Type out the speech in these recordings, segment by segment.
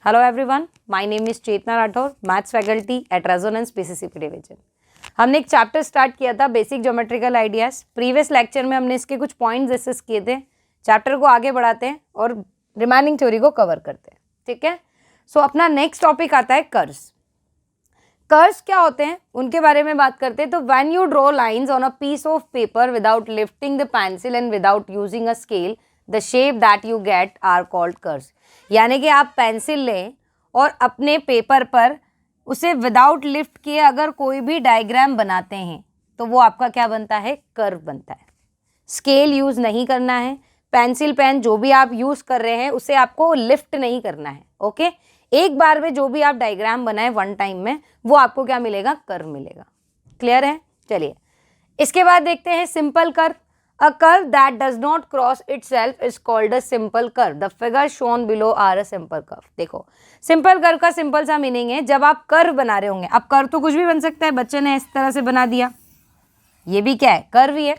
Hello everyone, my name is Chetna Rathore, maths faculty at Resonance PCCP division. हमने एक chapter start किया था basic geometrical ideas. Previous lecture में हमने इसके कुछ पॉइंट्स डिस्कस किए थे। चैप्टर को आगे बढ़ाते हैं और रिमेनिंग थ्योरी को कवर करते हैं, ठीक है। सो अपना नेक्स्ट टॉपिक आता है कर्व्स। कर्व्स क्या होते हैं उनके बारे में बात करते हैं। तो when you draw lines on a piece of paper without lifting the pencil and without using a scale, the shape that you get are called curves. यानी कि आप पेंसिल लें और अपने पेपर पर उसे विदाउट लिफ्ट किए अगर कोई भी डायग्राम बनाते हैं तो वो आपका क्या बनता है, कर्व बनता है। स्केल यूज़ नहीं करना है, पेंसिल पेन जो भी आप यूज़ कर रहे हैं उसे आपको लिफ्ट नहीं करना है, ओके। एक बार में जो भी आप डायग्राम बनाए वन टाइम में वो आपको क्या मिलेगा, कर्व मिलेगा। क्लियर है। चलिए इसके बाद देखते हैं simple curve. A curve that does not cross itself is called a simple curve. The figures shown below are a simple curve. देखो सिंपल कर्व का सिंपल सा मीनिंग है जब आप कर्व बना रहे होंगे। अब कर्व तो कुछ भी बन सकता है, बच्चे ने इस तरह से बना दिया, ये भी क्या है, कर्व ही है,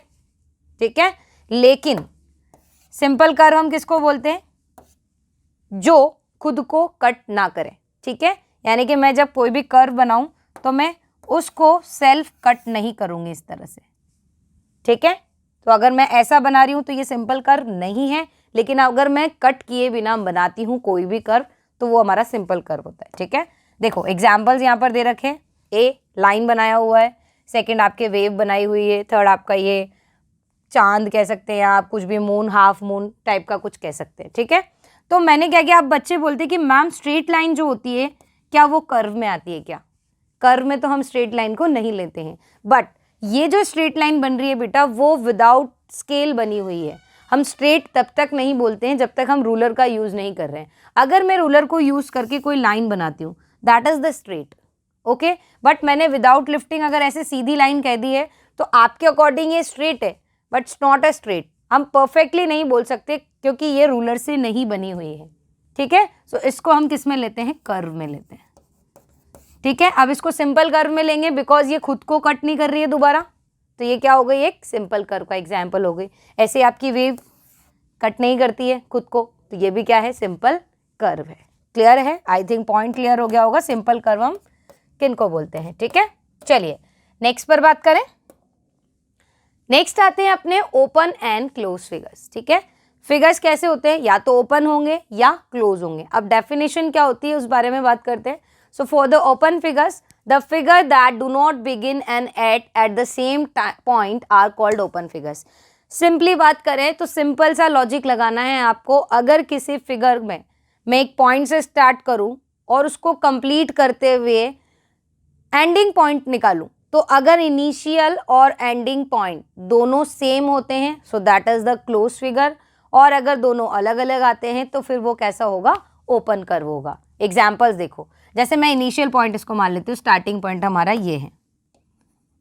ठीक है। लेकिन सिंपल कर्व हम किसको बोलते हैं, जो खुद को कट ना करे, ठीक है। यानी कि मैं जब कोई भी कर्व बनाऊं तो मैं उसको सेल्फ कट नहीं करूंगी इस तरह से, ठीक है। तो अगर मैं ऐसा बना रही हूँ तो ये सिंपल कर्व नहीं है, लेकिन अगर मैं कट किए बिना बनाती हूँ कोई भी कर्व तो वो हमारा सिंपल कर्व होता है, ठीक है। देखो एग्जाम्पल्स यहाँ पर दे रखे हैं। ए लाइन बनाया हुआ है, सेकंड आपके वेव बनाई हुई है, थर्ड आपका ये चांद कह सकते हैं आप, कुछ भी मून, हाफ मून टाइप का कुछ कह सकते हैं, ठीक है। तो मैंने क्या किया, आप बच्चे बोलते हैं कि मैम स्ट्रेट लाइन जो होती है क्या वो कर्व में आती है क्या? कर्व में तो हम स्ट्रेट लाइन को नहीं लेते हैं, बट ये जो स्ट्रेट लाइन बन रही है बेटा वो विदाउट स्केल बनी हुई है। हम स्ट्रेट तब तक नहीं बोलते हैं जब तक हम रूलर का यूज़ नहीं कर रहे हैं। अगर मैं रूलर को यूज़ करके कोई लाइन बनाती हूँ that is the straight, okay. But मैंने विदाउट लिफ्टिंग अगर ऐसे सीधी लाइन कह दी है तो आपके अकॉर्डिंग ये स्ट्रेट है, but it's not a straight. हम परफेक्टली नहीं बोल सकते क्योंकि ये रूलर से नहीं बनी हुई है, ठीक है। सो इसको हम किस में लेते हैं, कर्व में लेते हैं, ठीक है। अब इसको सिंपल कर्व में लेंगे बिकॉज ये खुद को कट नहीं कर रही है दोबारा, तो ये क्या हो गई, एक सिंपल कर्व का एग्जाम्पल हो गई। ऐसे आपकी वेव कट नहीं करती है खुद को, तो ये भी क्या है, सिंपल कर्व है। क्लियर है, आई थिंक पॉइंट क्लियर हो गया होगा। सिंपल कर्व हम किन को बोलते हैं, ठीक है। चलिए नेक्स्ट पर बात करें। नेक्स्ट आते हैं अपने ओपन एंड क्लोज फिगर्स, ठीक है। फिगर्स कैसे होते हैं, या तो ओपन होंगे या क्लोज होंगे। अब डेफिनेशन क्या होती है उस बारे में बात करते हैं। So for the open figures, the figure that do not begin and end at the same point are called open figures. Simply बात करें तो सिंपल सा लॉजिक लगाना है आपको। अगर किसी फिगर में मैं एक पॉइंट से स्टार्ट करूं और उसको कंप्लीट करते हुए एंडिंग पॉइंट निकालूं, तो अगर इनिशियल और एंडिंग पॉइंट दोनों सेम होते हैं so that is the close figure, और अगर दोनों अलग अलग आते हैं तो फिर वो कैसा होगा, ओपन कर्व होगा। एग्जाम्पल्स देखो, जैसे मैं इनिशियल पॉइंट इसको मान लेती हूँ, स्टार्टिंग पॉइंट हमारा ये है,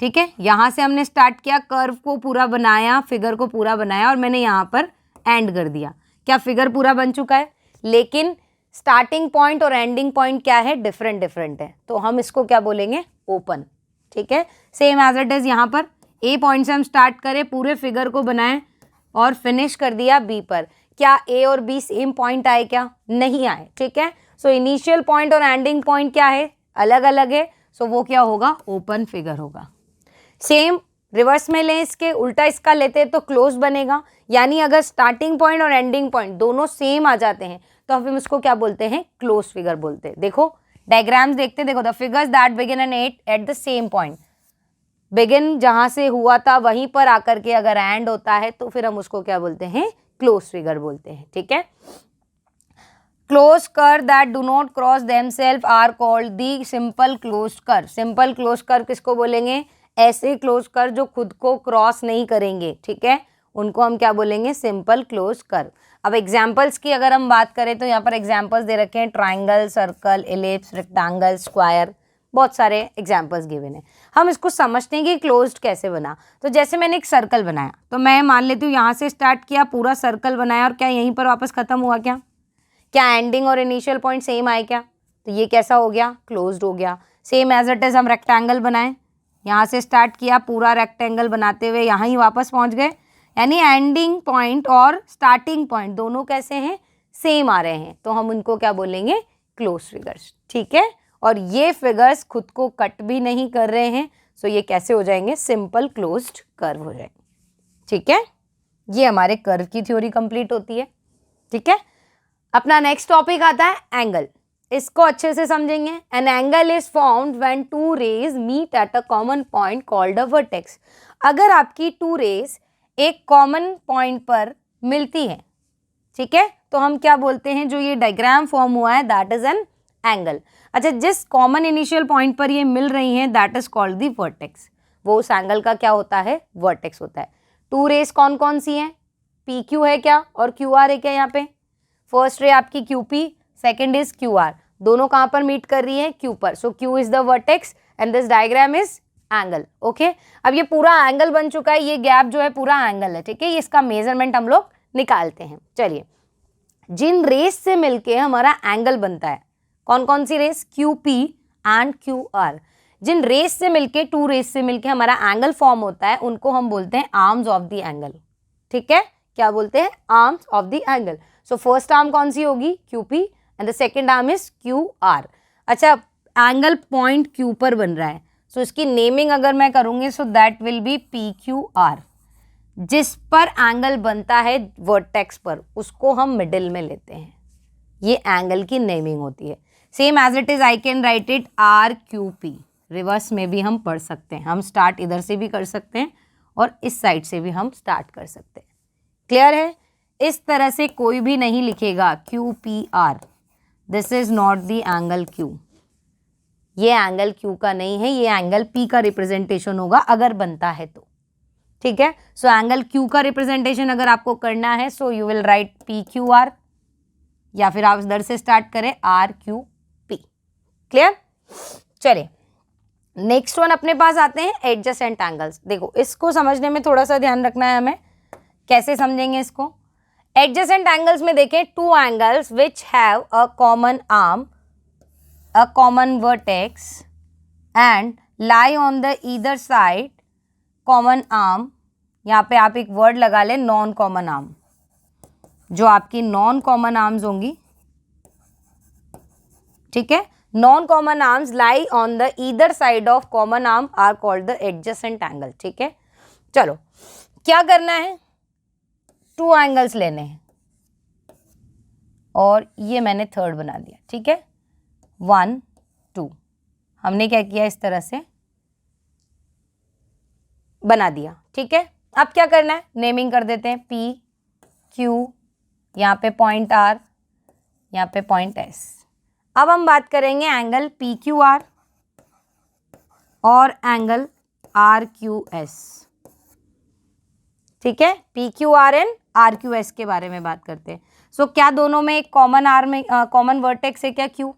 ठीक है। यहाँ से हमने स्टार्ट किया, कर्व को पूरा बनाया, फिगर को पूरा बनाया और मैंने यहाँ पर एंड कर दिया। क्या फिगर पूरा बन चुका है? लेकिन स्टार्टिंग पॉइंट और एंडिंग पॉइंट क्या है, डिफरेंट डिफरेंट है, तो हम इसको क्या बोलेंगे, ओपन, ठीक है। सेम एज इट इज यहाँ पर ए पॉइंट से हम स्टार्ट करें, पूरे फिगर को बनाएं और फिनिश कर दिया बी पर। क्या ए और बी सेम पॉइंट आए क्या? नहीं आए, ठीक है। सो इनिशियल पॉइंट और एंडिंग पॉइंट क्या है, अलग अलग है, सो वो क्या होगा, ओपन फिगर होगा। सेम रिवर्स में लें, इसके उल्टा इसका लेते हैं तो क्लोज बनेगा। यानी अगर स्टार्टिंग पॉइंट और एंडिंग पॉइंट दोनों सेम आ जाते हैं तो हम इसको क्या बोलते हैं, क्लोज फिगर बोलते हैं। देखो डायग्राम्स देखते हैं, देखो the figures that begin and and at the same point. Begin जहां से हुआ था वहीं पर आकर के अगर एंड होता है तो फिर हम उसको क्या बोलते हैं, क्लोज फिगर बोलते हैं, ठीक है। Close curve that do not cross themselves are called the simple close curve. Simple close curve किसको बोलेंगे, ऐसे क्लोज कर्व जो खुद को क्रॉस नहीं करेंगे, ठीक है, उनको हम क्या बोलेंगे, सिंपल क्लोज कर्व। अब एग्जाम्पल्स की अगर हम बात करें तो यहाँ पर एग्जाम्पल्स दे रखे हैं, triangle, circle, ellipse, rectangle, square, बहुत सारे एग्जाम्पल्स गिवन है। हम इसको समझते हैं कि क्लोज्ड कैसे बना। तो जैसे मैंने एक सर्कल बनाया तो मैं मान लेती हूँ यहाँ से स्टार्ट किया, पूरा सर्कल बनाया और क्या यहीं पर वापस खत्म हुआ क्या? क्या एंडिंग और इनिशियल पॉइंट सेम आए क्या? तो ये कैसा हो गया, क्लोज्ड हो गया। सेम एज इट इज हम रेक्टेंगल बनाएं, यहाँ से स्टार्ट किया, पूरा रेक्टेंगल बनाते हुए यहाँ ही वापस पहुँच गए, यानी एंडिंग पॉइंट और स्टार्टिंग पॉइंट दोनों कैसे हैं, सेम आ रहे हैं, तो हम उनको क्या बोलेंगे, क्लोज फिगर्स, ठीक है। और ये फिगर्स खुद को कट भी नहीं कर रहे हैं, सो ये कैसे हो जाएंगे, सिंपल क्लोज्ड कर्व हो जाएंगे, ठीक है। ये हमारे कर्व की थ्योरी कंप्लीट होती है, ठीक है। अपना नेक्स्ट टॉपिक आता है एंगल। इसको अच्छे से समझेंगे। An angle is formed when two rays meet at a common point called a vertex. अगर आपकी टू रेज एक कॉमन पॉइंट पर मिलती है, ठीक है, तो हम क्या बोलते हैं, जो ये डायग्राम फॉर्म हुआ है दैट इज एन एंगल। अच्छा, जिस कॉमन इनिशियल पॉइंट पर ये मिल रही हैं that is called the vertex. वो उस एंगल का क्या होता है, वर्टेक्स होता है। टू रेज कौन कौन सी हैं, पी क्यू है क्या और क्यू आर है क्या। यहाँ पे फर्स्ट रे आपकी Q P, second is Q R, दोनों कहाँ पर मीट कर रही है, क्यू पर। So Q is the vertex and this diagram is angle, okay. अब ये पूरा एंगल बन चुका है, ये गैप जो है पूरा एंगल है, ठीक है। इसका मेजरमेंट हम लोग निकालते हैं। चलिए, जिन रेस से मिलके हमारा एंगल बनता है, कौन कौन सी rays, Q P and Q R. जिन रेस से मिलके, टू रेस से मिलके हमारा एंगल फॉर्म होता है, उनको हम बोलते हैं आर्म्स ऑफ द एंगल, ठीक है। क्या बोलते हैं, arms of the angle. So first arm कौन सी होगी, Q P and the second arm is Q are. अच्छा, एंगल पॉइंट क्यू पर बन रहा है, सो इसकी नेमिंग अगर मैं करूँगी so that will be P Q are. जिस पर एंगल बनता है वर्टेक्स पर, उसको हम मिडिल में लेते हैं, ये एंगल की नेमिंग होती है। Same as it is I can write it R Q P. Reverse में भी हम पढ़ सकते हैं, हम स्टार्ट इधर से भी कर सकते हैं और इस साइड से भी हम स्टार्ट कर सकते हैं। क्लियर है। इस तरह से कोई भी नहीं लिखेगा Q P R, this is not the angle Q. ये एंगल क्यू का नहीं है, ये एंगल पी का रिप्रेजेंटेशन होगा अगर बनता है तो, ठीक है। सो एंगल क्यू का रिप्रेजेंटेशन अगर आपको करना है so you will write P Q are, या फिर आप इधर से स्टार्ट करें आर क्यू पी। क्लियर। चलिए, नेक्स्ट वन अपने पास आते हैं एडजेसेंट एंगल्स। देखो, इसको समझने में थोड़ा सा ध्यान रखना है हमें, कैसे समझेंगे इसको। एडजेसेंट एंगल्स में देखें, two angles which have a common arm, a common vertex and lie on the either side common arm. यहाँ पे आप एक वर्ड लगा लें, नॉन कॉमन आर्म। जो आपकी नॉन कॉमन आर्म्स होंगी, ठीक है, non common arms lie on the either side of common arm are called the adjacent angle, ठीक है। चलो, क्या करना है, टू एंगल्स लेने हैं और ये मैंने थर्ड बना दिया, ठीक है, 1 2। हमने क्या किया, इस तरह से बना दिया, ठीक है। अब क्या करना है, नेमिंग कर देते हैं, पी क्यू, यहाँ पे पॉइंट आर, यहाँ पे पॉइंट एस। अब हम बात करेंगे एंगल पी क्यू आर और एंगल आर क्यू एस, ठीक है। P Q R and R Q S के बारे में बात करते हैं। सो क्या दोनों में एक कॉमन आर में कॉमन वर्टेक्स है क्या, Q,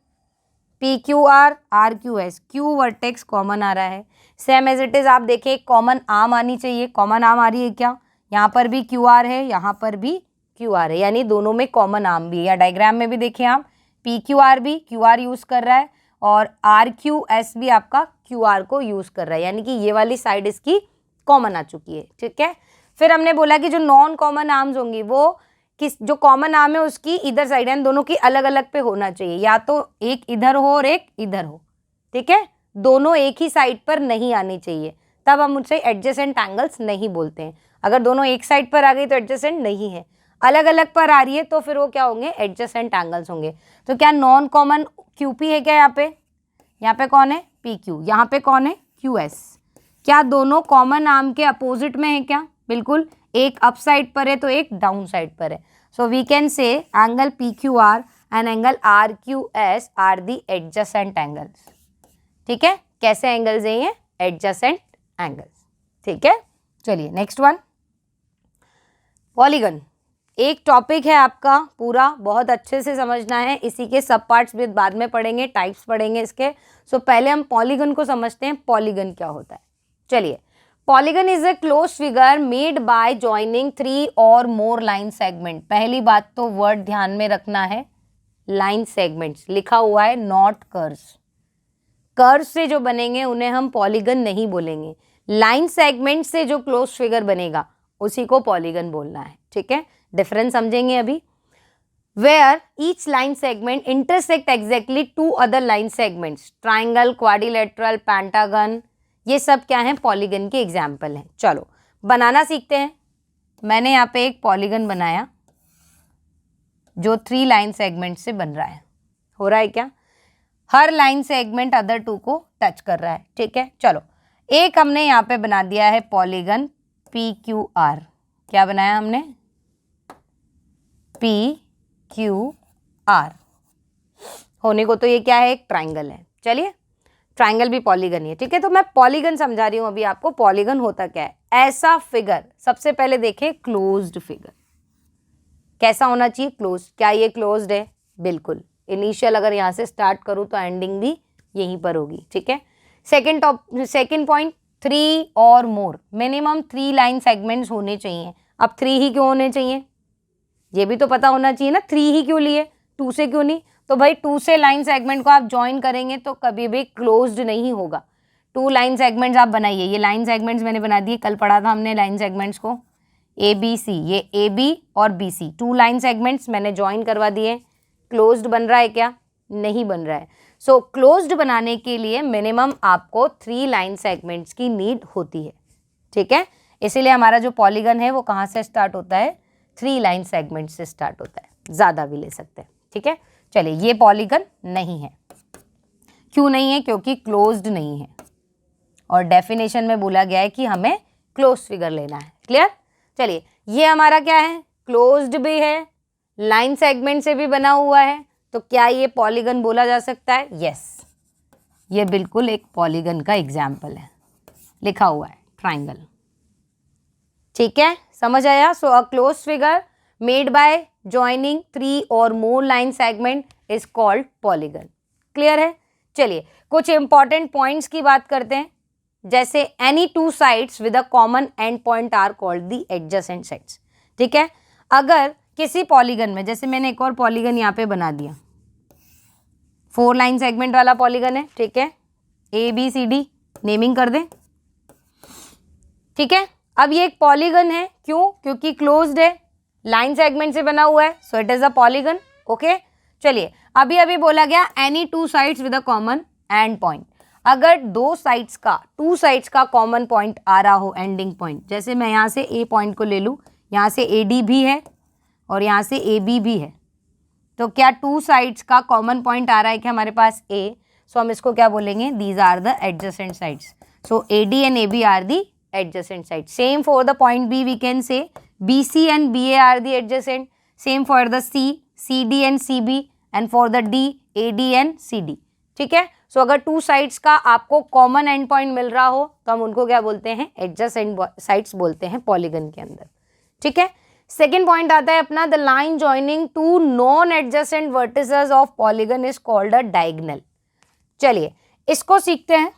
P Q R Q S, Q vertex common आ रहा है। सेम एज इट इज आप देखें, एक कॉमन आर्म आनी चाहिए, कॉमन आर्म आ रही है क्या, यहाँ पर भी क्यू आर है, यहाँ पर भी क्यू आर है, यानी दोनों में कॉमन आर्म भी है। या डायग्राम में भी देखें आप, पी क्यू आर भी क्यू आर यूज़ कर रहा है और आर क्यू एस भी आपका क्यू आर को यूज़ कर रहा है, यानी कि ये वाली साइड इसकी कॉमन आ चुकी है, ठीक है। फिर हमने बोला कि जो नॉन कॉमन आर्म्स होंगी वो किस, जो कॉमन आर्म है उसकी इधर साइड है, दोनों की अलग अलग पे होना चाहिए, या तो एक इधर हो और एक इधर हो, ठीक है। दोनों एक ही साइड पर नहीं आनी चाहिए, तब हम उनसे एडजेसेंट एंगल्स नहीं बोलते हैं। अगर दोनों एक साइड पर आ गई तो एडजेसेंट नहीं है, अलग अलग पर आ रही है तो फिर वो क्या होंगे, एडजेसेंट एंगल्स होंगे। तो क्या नॉन कॉमन क्यू पी है क्या, यहाँ पे कौन है, पी क्यू, यहाँ पे कौन है, क्यू एस। क्या दोनों कॉमन आर्म के अपोजिट में है क्या, बिल्कुल, एक अप साइड पर है तो एक डाउन साइड पर है। So we can say angle P Q R and angle R Q S are the adjacent angles, ठीक है। कैसे एंगल्स है ये, एडजेसेंट एंगल्स, ठीक है। चलिए नेक्स्ट वन, पॉलीगन। एक टॉपिक है आपका पूरा, बहुत अच्छे से समझना है, इसी के सब पार्ट्स भी बाद में पढ़ेंगे, टाइप्स पढ़ेंगे इसके। सो पहले हम पॉलीगन को समझते हैं, पॉलीगन क्या होता है। चलिए, polygon is a close figure made bye joining 3 और मोर लाइन सेगमेंट। पहली बात तो वर्ड ध्यान में रखना है, लाइन सेगमेंट्स लिखा हुआ है, नॉट कर्व्स। कर्व्स से जो बनेंगे उन्हें हम पॉलीगन नहीं बोलेंगे, लाइन सेगमेंट से जो क्लोज फिगर बनेगा उसी को पॉलीगन बोलना है, ठीक है। डिफरेंस समझेंगे अभी। where each line segment intersect exactly two other line segments, triangle, quadrilateral, pentagon, ये सब क्या है, पॉलीगन के एग्जाम्पल हैं। चलो बनाना सीखते हैं। मैंने यहाँ पे एक पॉलीगन बनाया जो 3 लाइन सेगमेंट से बन रहा है। हो रहा है क्या? हर लाइन सेगमेंट अदर 2 को टच कर रहा है, ठीक है। चलो एक हमने यहाँ पे बना दिया है पॉलीगन PQR। क्या बनाया हमने? PQR। होने को तो ये क्या है, एक ट्राइंगल है। चलिए ट्राइंगल भी पॉलीगन ही है, ठीक है। तो मैं पॉलीगन समझा रही हूँ अभी आपको। पॉलीगन होता क्या है? ऐसा फिगर, सबसे पहले देखें क्लोज्ड फिगर कैसा होना चाहिए, क्लोज। क्या ये क्लोज्ड है? बिल्कुल। इनिशियल अगर यहाँ से स्टार्ट करूँ तो एंडिंग भी यहीं पर होगी, ठीक है। सेकेंड पॉइंट, 3 और मोर, मिनिमम 3 लाइन सेगमेंट्स होने चाहिए। अब 3 ही क्यों होने चाहिए, ये भी तो पता होना चाहिए ना। 3 ही क्यों लिए, 2 से क्यों नहीं? तो भाई 2 से लाइन सेगमेंट को आप ज्वाइन करेंगे तो कभी भी क्लोज्ड नहीं होगा। 2 लाइन सेगमेंट्स आप बनाइए। ये लाइन सेगमेंट्स मैंने बना दिए, कल पढ़ा था हमने लाइन सेगमेंट्स को, ABC, ये AB और BC 2 लाइन सेगमेंट्स मैंने ज्वाइन करवा दिए। क्लोज्ड बन रहा है क्या? नहीं बन रहा है। सो क्लोज्ड बनाने के लिए मिनिमम आपको 3 लाइन सेगमेंट्स की नीड होती है, ठीक है। इसीलिए हमारा जो पॉलीगन है वो कहाँ से स्टार्ट होता है? 3 लाइन सेगमेंट से स्टार्ट होता है। ज़्यादा भी ले सकते हैं, ठीक है। चलिए ये पॉलीगन नहीं है। क्यों नहीं है? क्योंकि क्लोज्ड नहीं है और डेफिनेशन में बोला गया है कि हमें क्लोज फिगर लेना है। क्लियर? चलिए ये हमारा क्या है, क्लोज्ड भी है, लाइन सेगमेंट से भी बना हुआ है, तो क्या ये पॉलीगन बोला जा सकता है? यस, ये बिल्कुल एक पॉलीगन का एग्जाम्पल है, लिखा हुआ है ट्राइंगल। ठीक है, समझ आया? So a close figure made by joining 3 और more line segment is called polygon. Clear है? चलिए कुछ इंपॉर्टेंट पॉइंट्स की बात करते हैं। जैसे any 2 sides with a common end point are called the adjacent sides. ठीक है, अगर किसी पॉलीगन में, जैसे मैंने एक और पॉलीगन यहाँ पे बना दिया, 4 लाइन सेगमेंट वाला पॉलीगन है, ठीक है, ABCD नेमिंग कर दें। ठीक है, अब ये एक पॉलीगन है, क्यों? क्योंकि क्लोज्ड है, लाइन सेगमेंट से बना हुआ है, so it is a polygon. Okay, चलिए अभी अभी बोला गया any 2 sides with a common end point. अगर 2 साइड्स का कॉमन पॉइंट आ रहा हो, एंडिंग पॉइंट, जैसे मैं यहाँ से ए पॉइंट को ले लूँ, यहाँ से AD भी है और यहाँ से AB भी है, तो क्या 2 साइड्स का कॉमन पॉइंट आ रहा है क्या हमारे पास? A, सो हम इसको क्या बोलेंगे? These are the adjacent sides. So AD and AB are the adjacent side. Same for the point B, we can say BC and BA are the adjacent. Same for the C, CD and CB, and for the D, AD and CD. ठीक है, सो अगर 2 sides का आपको common end point मिल रहा हो तो हम उनको क्या बोलते हैं? एडजेसेंट साइड्स बोलते हैं पॉलीगन के अंदर। ठीक है, सेकेंड पॉइंट आता है अपना, the line joining 2 non adjacent vertices of polygon is called a diagonal. चलिए इसको सीखते हैं।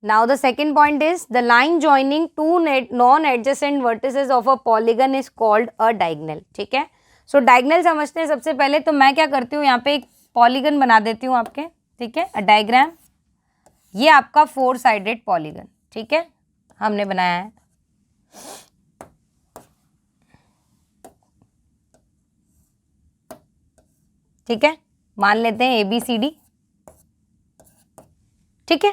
Now the second point is the line joining 2 non-adjacent vertices of a polygon is called a diagonal. ठीक है, सो diagonal समझते हैं सबसे पहले। तो मैं क्या करती हूँ, यहाँ पे एक पॉलीगन बना देती हूँ आपके, ठीक है, अ डायग्राम। ये आपका 4 साइडेड पॉलीगन, ठीक है, हमने बनाया है। ठीक है, मान लेते हैं ABCD। ठीक है,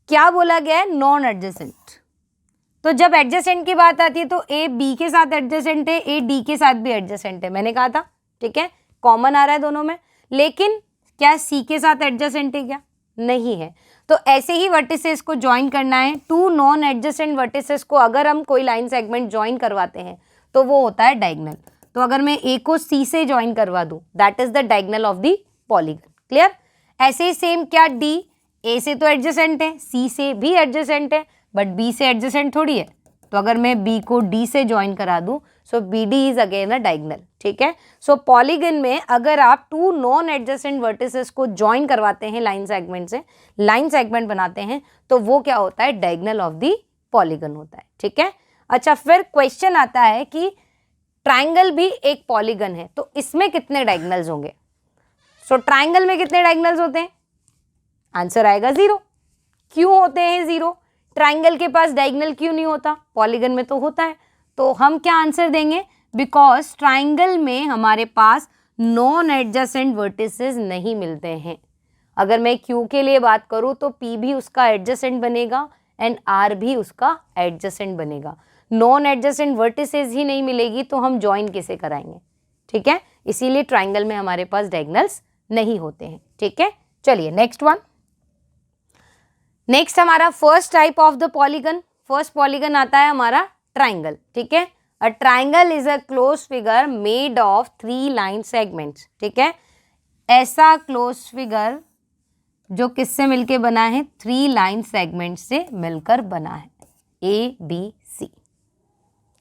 क्या बोला गया है? Non adjacent. तो जब एडजेसेंट की बात आती है तो A B के साथ एडजेसेंट है, A D के साथ भी एडजेसेंट है, मैंने कहा था। ठीक है, कॉमन आ रहा है दोनों में, लेकिन क्या C के साथ एडजेसेंट है क्या? नहीं है। तो ऐसे ही वर्टिसेस को ज्वाइन करना है, 2 नॉन एडजेसेंट वर्टिसेस को अगर हम कोई लाइन सेगमेंट ज्वाइन करवाते हैं तो वो होता है डायगोनल। तो अगर मैं A को C से ज्वाइन करवा दूं, that is the diagonal of the polygon. Clear? ऐसे ही सेम क्या D A से तो एडजेसेंट है, C से भी एडजेसेंट है, बट B से एडजेसेंट थोड़ी है। तो अगर मैं B को D से ज्वाइन करा दूं, सो BD is again a diagonal. ठीक है, सो पॉलीगन में अगर आप 2 नॉन एडजेसेंट वर्टिसेस को ज्वाइन करवाते हैं लाइन सेगमेंट से, लाइन सेगमेंट बनाते हैं, तो वो क्या होता है? डायगोनल ऑफ द पॉलीगन होता है। ठीक है, अच्छा फिर क्वेश्चन आता है कि ट्राइंगल भी एक पॉलीगन है, तो इसमें कितने डायगोनल्स होंगे? सो ट्राइंगल में कितने डायगोनल्स होते हैं? आंसर आएगा 0। क्यों होते हैं 0? ट्राइंगल के पास डायगोनल क्यों नहीं होता? पॉलीगन में तो होता है। तो हम क्या आंसर देंगे? बिकॉज ट्राइंगल में हमारे पास नॉन एडजेसेंट वर्टिसेस नहीं मिलते हैं। अगर मैं क्यू के लिए बात करूँ तो पी भी उसका एडजेसेंट बनेगा एंड आर भी उसका एडजेसेंट बनेगा। नॉन एडजेसेंट वर्टिसेस ही नहीं मिलेगी तो हम ज्वाइन कैसे कराएंगे, ठीक है। इसीलिए ट्राइंगल में हमारे पास डायगोनल्स नहीं होते हैं, ठीक है। चलिए नेक्स्ट वन। नेक्स्ट हमारा first type of the polygon, first polygon आता है हमारा ट्राइंगल, ठीक है। अ triangle is a close figure made of 3 line segments, ठीक है। ऐसा क्लोज फिगर जो किससे मिलके बना है, 3 लाइन सेगमेंट से मिलकर बना है, ए बी सी।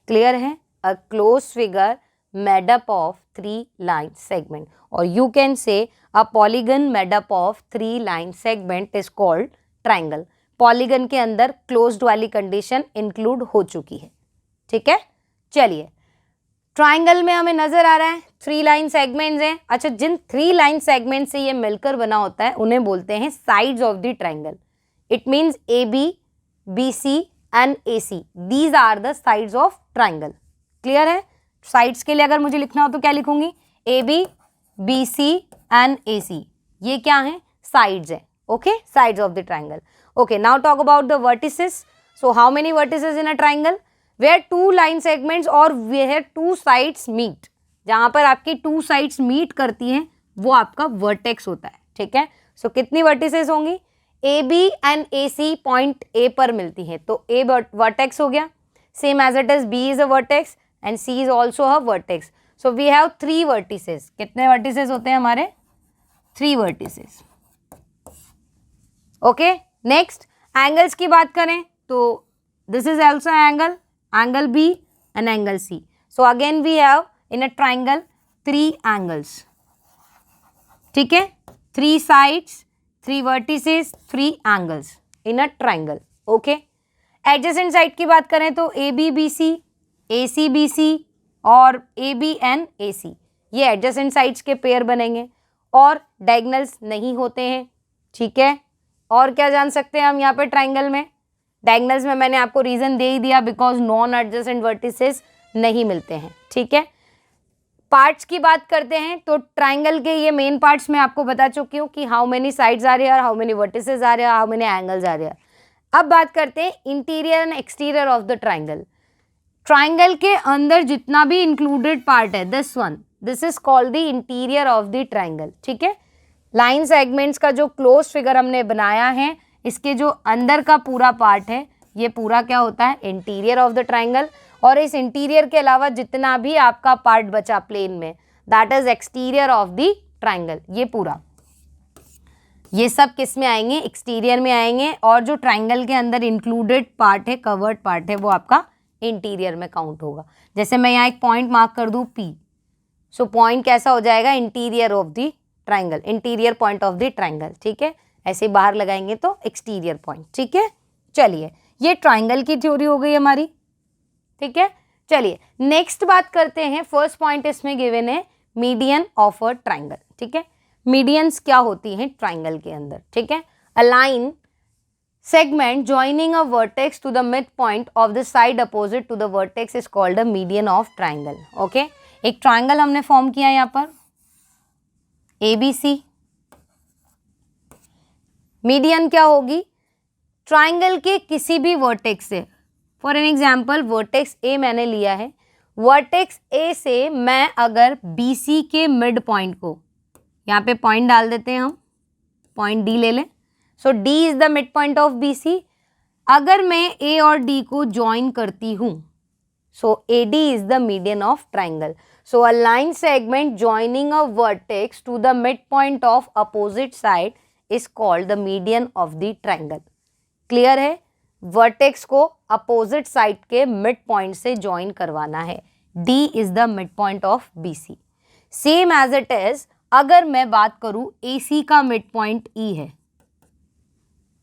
क्लियर है, a close figure made up of 3 line segment, और you can say a polygon made up of 3 line segment is called triangle. Polygon के अंदर क्लोज्ड वाली कंडीशन इंक्लूड हो चुकी है, ठीक है। चलिए ट्राइंगल में हमें नजर आ रहा है 3 लाइन सेगमेंट्स हैं। अच्छा, जिन 3 लाइन सेगमेंट से ये मिलकर बना होता है उन्हें बोलते हैं sides of the triangle. It means A B, B C and A C, these are the sides of triangle. Clear है, साइड्स के लिए अगर मुझे लिखना हो तो क्या लिखूंगी, A B, B C and A C, ये क्या है, साइड्स है, okay, sides of the triangle. Okay, now talk about the vertices. So how many vertices in a triangle, where 2 line segments और where 2 sides meet, जहां पर आपकी 2 sides meet करती हैं वो आपका वर्टेक्स होता है, ठीक है। सो कितनी वर्टिसेस होंगी, A B and A C point A पर मिलती हैं तो ए वर्टेक्स हो गया, same as it is B is a vertex and C is also a vertex. So we have 3 vertices. कितने वर्टिसेस होते हैं हमारे, 3 वर्टिसेस, ओके। नेक्स्ट एंगल्स की बात करें तो this is also angle, angle B and angle C. So again we have in a triangle 3 angles, ठीक है, 3 sides, 3 vertices, 3 angles in a triangle, okay. Adjacent side की बात करें तो AB BC, AC BC और AB and AC, ये adjacent sides के pair बनेंगे और diagonals नहीं होते हैं, ठीक है। और क्या जान सकते हैं हम यहाँ पे ट्राइंगल में, डायगोनल्स में मैंने आपको रीजन दे ही दिया, बिकॉज नॉन एडजेसेंट वर्टिसेस नहीं मिलते हैं, ठीक है। पार्ट्स की बात करते हैं तो ट्राइंगल के ये मेन पार्ट्स मैं आपको बता चुकी हूँ कि हाउ मेनी साइड्स आ रहे हैं, हाउ मेनी वर्टिसेस आ रहे हैं, हाउ मेनी एंगल्स आ रहे हैं। अब बात करते हैं interior and exterior of the triangle. Triangle के अंदर जितना भी इंक्लूडेड पार्ट है, this is called the interior of the triangle, ठीक है। लाइन सेगमेंट्स का जो क्लोज फिगर हमने बनाया है, इसके जो अंदर का पूरा पार्ट है ये पूरा क्या होता है, इंटीरियर ऑफ द ट्राइंगल। और इस इंटीरियर के अलावा जितना भी आपका पार्ट बचा प्लेन में, that is exterior of the triangle. ये पूरा, ये सब किस में आएंगे, एक्सटीरियर में आएंगे। और जो ट्राइंगल के अंदर इंक्लूडेड पार्ट है, कवर्ड पार्ट है, वो आपका इंटीरियर में काउंट होगा। जैसे मैं यहाँ एक पॉइंट मार्क कर दूँ P, सो पॉइंट कैसा हो जाएगा, interior of the triangle, interior point of the triangle, ठीक है। ऐसे बाहर लगाएंगे तो एक्सटीरियर पॉइंट, ठीक है। चलिए ये ट्राइंगल की थ्योरी हो गई हमारी, ठीक है। चलिए नेक्स्ट बात करते हैं, फर्स्ट पॉइंट इसमें गिवन है मीडियन ऑफ अ ट्राइंगल, ठीक है। मीडियंस क्या होती हैं ट्राइंगल के अंदर, ठीक है। A line segment joining a vertex to the mid point of the side opposite to the vertex is called a median of triangle, okay. एक ट्राइंगल हमने फॉर्म किया यहाँ पर ABC, मीडियन क्या होगी, ट्राइंगल के किसी भी वर्टेक्स से, फॉर एन एग्जाम्पल वर्टेक्स ए मैंने लिया है, वर्टेक्स ए से मैं अगर BC के मिड पॉइंट को, यहाँ पे पॉइंट डाल देते हैं हम, पॉइंट D ले लें, सो D is the mid point of BC। अगर मैं A और D को ज्वाइन करती हूँ, so AD is the median of triangle. So a line segment joining a vertex to the mid point of opposite side is called the median of the triangle. Clear है, vertex को opposite side के mid point से join करवाना है, D is the mid point of BC। Same as it is अगर मैं बात करूं AC का मिड पॉइंट E है,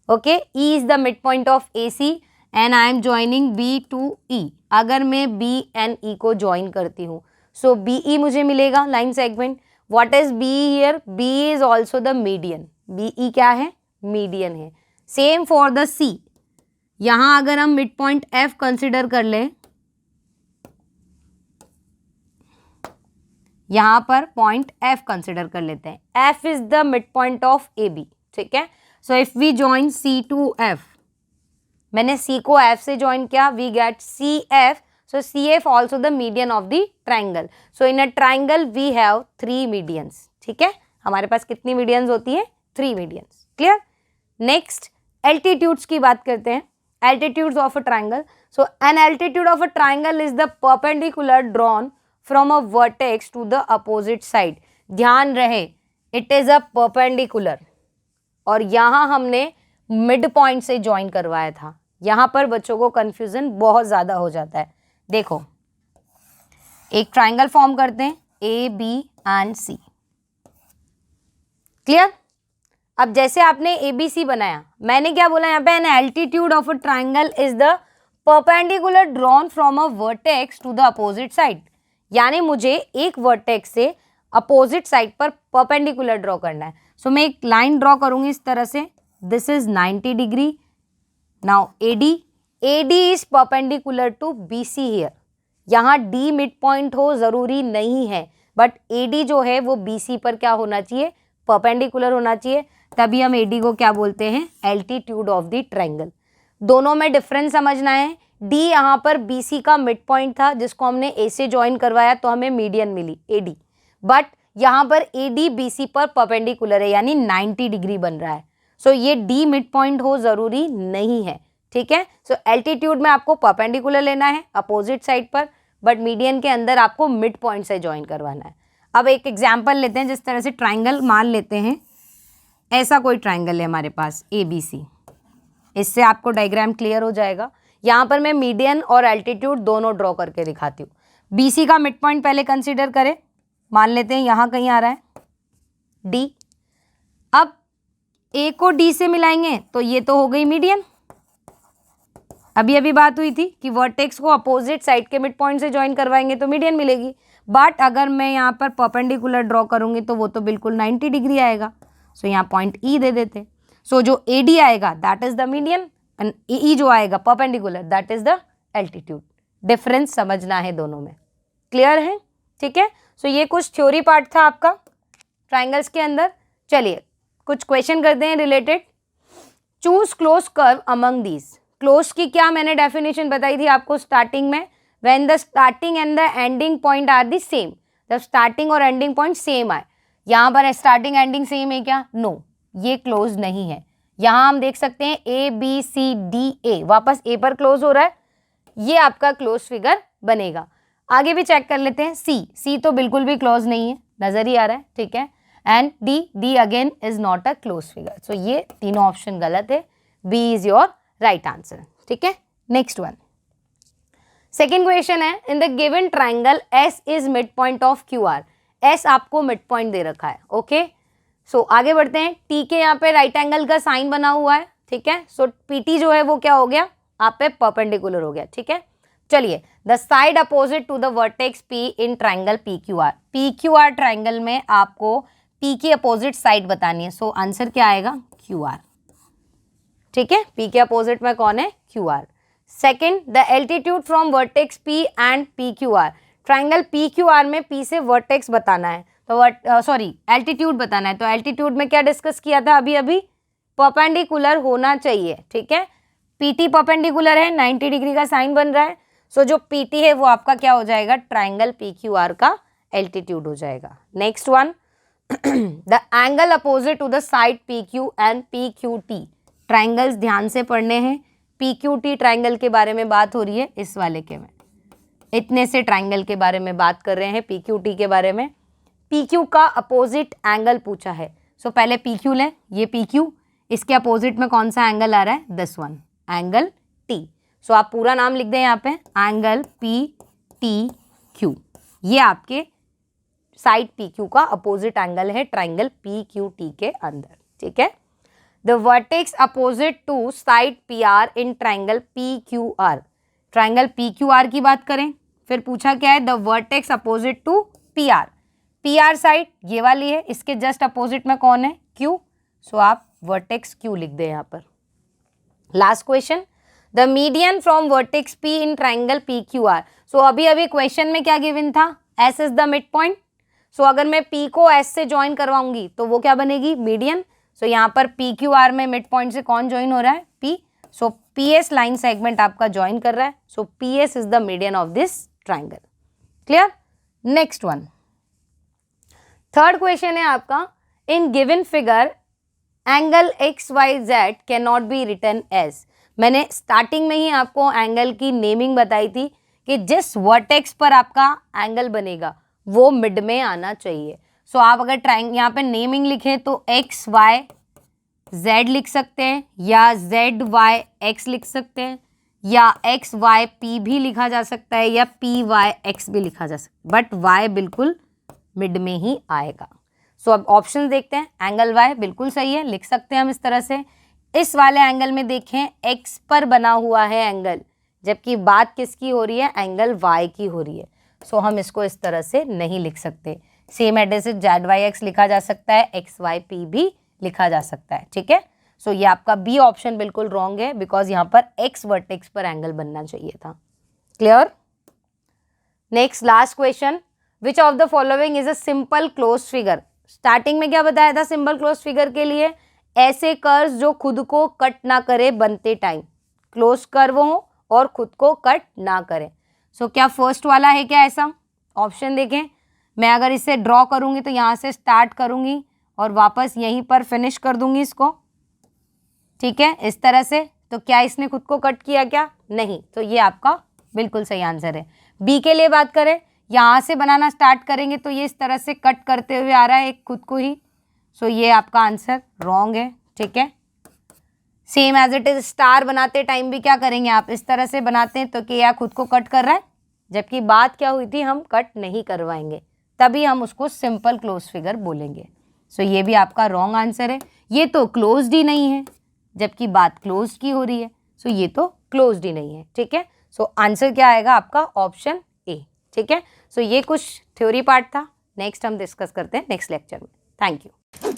okay, E is the mid point of AC and I am joining B to E। अगर मैं B एंड E को join करती हूँ, सो BE मुझे मिलेगा line segment. What is BE here, B is also the median, BE क्या है, median है। सेम फॉर द C, यहां अगर हम मिड पॉइंट F कंसिडर कर लें, यहाँ पर पॉइंट एफ कंसिडर कर लेते हैं। F is the mid point of A B, ठीक है। So if we join C to F, मैंने सी को एफ से ज्वाइन किया, we get C F. So C F also the median of the triangle. So in a triangle we have 3 medians, ठीक है। हमारे पास कितनी मीडियंस होती है? 3 मीडियंस, क्लियर। नेक्स्ट एल्टीट्यूड्स की बात करते हैं, altitudes of a triangle. So an altitude of a triangle is the perpendicular drawn from a vertex to the opposite side. ध्यान रहे, इट इज अ परपेंडिकुलर, और यहाँ हमने मिड पॉइंट से ज्वाइन करवाया था। यहाँ पर बच्चों को कंफ्यूजन बहुत ज़्यादा हो जाता है। देखो, एक ट्राइंगल फॉर्म करते हैं, A B and C, clear. अब जैसे आपने ए बी सी बनाया, मैंने क्या बोला यहाँ पे? An altitude of a triangle is the perpendicular drawn from a vertex to the opposite side. यानी मुझे एक वर्टेक्स से अपोजिट साइड पर परपेंडिकुलर ड्रॉ करना है। सो मैं एक लाइन ड्रॉ करूंगी इस तरह से, this is 90 degree. Now AD is perpendicular to BC here. यहाँ D मिड पॉइंट हो ज़रूरी नहीं है, बट AD जो है वो BC पर क्या होना चाहिए? परपेंडिकुलर होना चाहिए। तभी हम AD को क्या बोलते हैं? Altitude of the triangle. दोनों में डिफरेंस समझना है। D यहाँ पर BC का मिड पॉइंट था, जिसको हमने A से ज्वाइन करवाया तो हमें मीडियन मिली AD, बट यहाँ पर AD BC पर परपेंडिकुलर है, यानी 90 डिग्री बन रहा है। सो ये D मिड पॉइंट हो ज़रूरी नहीं है, ठीक है। सो एल्टीट्यूड में आपको परपेंडिकुलर लेना है अपोजिट साइड पर, बट मीडियन के अंदर आपको मिड पॉइंट से ज्वाइन करवाना है। अब एक एग्जाम्पल लेते हैं, जिस तरह से ट्राइंगल मान लेते हैं, ऐसा कोई ट्राइंगल है हमारे पास ABC। इससे आपको डायग्राम क्लियर हो जाएगा। यहाँ पर मैं मीडियन और एल्टीट्यूड दोनों ड्रॉ करके दिखाती हूँ। BC का मिड पॉइंट पहले कंसिडर करें, मान लेते हैं यहाँ कहीं आ रहा है D। अब A को D से मिलाएंगे तो ये तो हो गई मीडियन। अभी बात हुई थी कि वर्टेक्स को अपोजिट साइड के मिड पॉइंट से ज्वाइन करवाएंगे तो मीडियन मिलेगी, बट अगर मैं यहाँ पर परपेंडिकुलर ड्रॉ करूँगी तो वो तो बिल्कुल 90 डिग्री आएगा। सो यहाँ पॉइंट E दे देते। सो जो AD आएगा that is the median, and E जो आएगा perpendicular that is the altitude. Difference समझना है दोनों में, क्लियर है, ठीक है। सो ये कुछ थ्योरी पार्ट था आपका ट्राइंगल्स के अंदर। चलिए कुछ क्वेश्चन करते हैं related. Choose close curve among these. Close की क्या मैंने डेफिनेशन बताई थी आपको स्टार्टिंग में? When the starting and the ending point are the same. जब स्टार्टिंग और एंडिंग पॉइंट सेम आए। यहाँ पर स्टार्टिंग एंडिंग सेम है क्या? नो, ये क्लोज नहीं है। यहाँ हम देख सकते हैं ABCDA वापस A पर क्लोज हो रहा है, ये आपका क्लोज फिगर बनेगा। आगे भी चेक कर लेते हैं। C तो बिल्कुल भी क्लोज नहीं है, नजर ही आ रहा है, ठीक है। And D again is not a close figure. So ये तीनों ऑप्शन गलत है, B is your right answer, ठीक है। नेक्स्ट वन, सेकेंड क्वेश्चन है, in the given triangle S is mid point of QR। S आपको मिड पॉइंट दे रखा है, ओके। सो आगे बढ़ते हैं। T के यहाँ पे राइट एंगल का साइन बना हुआ है, ठीक है। सो PT जो है वो क्या हो गया? आप पे परपेंडिकुलर हो गया, ठीक है। चलिए, the side opposite to the vertex P in triangle PQR। PQR triangle में आपको P की अपोजिट साइड बतानी है। सो आंसर क्या आएगा? QR, ठीक है। P के अपोजिट में कौन है? QR। Second, the altitude from vertex P and PQR। Triangle PQR में P से वर्टेक्स बताना है, तो एल्टीट्यूड बताना है। तो एल्टीट्यूड में क्या डिस्कस किया था अभी? परपेंडिकुलर होना चाहिए, ठीक है। PT परपेंडिकुलर है, 90 डिग्री का साइन बन रहा है। सो जो PT है वो आपका क्या हो जाएगा? ट्राइंगल PQR का एल्टीट्यूड हो जाएगा। Next one, the angle opposite to the side PQ and PQT। Triangles ध्यान से पढ़ने हैं। PQT ट्राइंगल के बारे में बात हो रही है इस वाले के में, इतने से ट्राइंगल के बारे में बात कर रहे हैं, PQT के बारे में। PQ का अपोजिट एंगल पूछा है। सो पहले PQ लें, ये PQ, इसके अपोजिट में कौन सा एंगल आ रहा है? This one, angle T। सो आप पूरा नाम लिख दें यहाँ पे, एंगल PTQ। ये आपके साइड PQ का अपोजिट एंगल है ट्राइंगल PQT के अंदर, ठीक है। The vertex opposite to side PR in triangle PQR। Triangle PQR की बात करें, फिर पूछा क्या है? The vertex opposite to PR side ये वाली है, इसके जस्ट अपोजिट में कौन है? Q। सो आप वर्टेक्स Q लिख दें यहाँ पर। Last question, the median from vertex P in triangle PQR। So अभी क्वेश्चन में क्या गिवन था? S is the mid point. So अगर मैं P को S से ज्वाइन करवाऊंगी तो वो क्या बनेगी, मीडियन। सो यहाँ पर PQR में मिड पॉइंट से कौन ज्वाइन हो रहा है, P। So PS line segment आपका ज्वाइन कर रहा है। So PS is the median of this triangle. Clear. Next one, third question है आपका, in given figure angle XYZ can not be written as. मैंने स्टार्टिंग में ही आपको एंगल की नेमिंग बताई थी कि जिस वर्टेक्स पर आपका एंगल बनेगा वो मिड में आना चाहिए। सो आप अगर ट्राइंगल यहाँ पे नेमिंग लिखें तो XYZ लिख सकते हैं, या ZYX लिख सकते हैं, या XYP भी लिखा जा सकता है, या PYX भी लिखा जा सकता है, बट Y बिल्कुल मिड में ही आएगा। सो अब ऑप्शन देखते हैं। एंगल Y बिल्कुल सही है, लिख सकते हैं हम इस तरह से। इस वाले एंगल में देखें X पर बना हुआ है एंगल, जबकि बात किसकी हो रही है, एंगल Y की हो रही है। सो हम इसको इस तरह से नहीं लिख सकते। सेम एड्रेस ZYX लिखा जा सकता है, XYP भी लिखा जा सकता है। ठीक है। सो ये आपका बी ऑप्शन बिल्कुल रॉन्ग है, बिकॉज यहाँ पर X वर्टेक्स पर एंगल बनना चाहिए था। Clear. Next last question, which of the following is a simple close figure. Starting में क्या बताया था सिंपल क्लोज फिगर के लिए, ऐसे कर्व्स जो खुद को कट ना करे बनते टाइम, क्लोज कर्व हो और खुद को कट ना करें। सो क्या फर्स्ट वाला है क्या ऐसा? ऑप्शन देखें, मैं अगर इसे ड्रॉ करूंगी तो यहाँ से स्टार्ट करूंगी और वापस यहीं पर फिनिश कर दूंगी इसको। ठीक है, इस तरह से। तो क्या इसने खुद को कट किया क्या? नहीं। तो ये आपका बिल्कुल सही आंसर है। बी के लिए बात करें, यहाँ से बनाना स्टार्ट करेंगे तो ये इस तरह से कट करते हुए आ रहा है एक खुद को ही। सो ये आपका आंसर रॉन्ग है। ठीक है। Same as it is star बनाते टाइम भी क्या करेंगे आप, इस तरह से बनाते हैं तो क्या खुद को कट कर रहा है, जबकि बात क्या हुई थी, हम कट नहीं करवाएंगे, तभी हम उसको सिंपल क्लोज फिगर बोलेंगे। सो ये भी आपका रॉन्ग आंसर है। ये तो क्लोज्ड ही नहीं है, जबकि बात क्लोज्ड की हो रही है। सो ये तो क्लोज्ड ही नहीं है। ठीक है। सो आंसर क्या आएगा आपका, ऑप्शन ए। ठीक है। सो ये कुछ थ्योरी पार्ट था, नेक्स्ट हम डिस्कस करते हैं नेक्स्ट लेक्चर में। Thank you.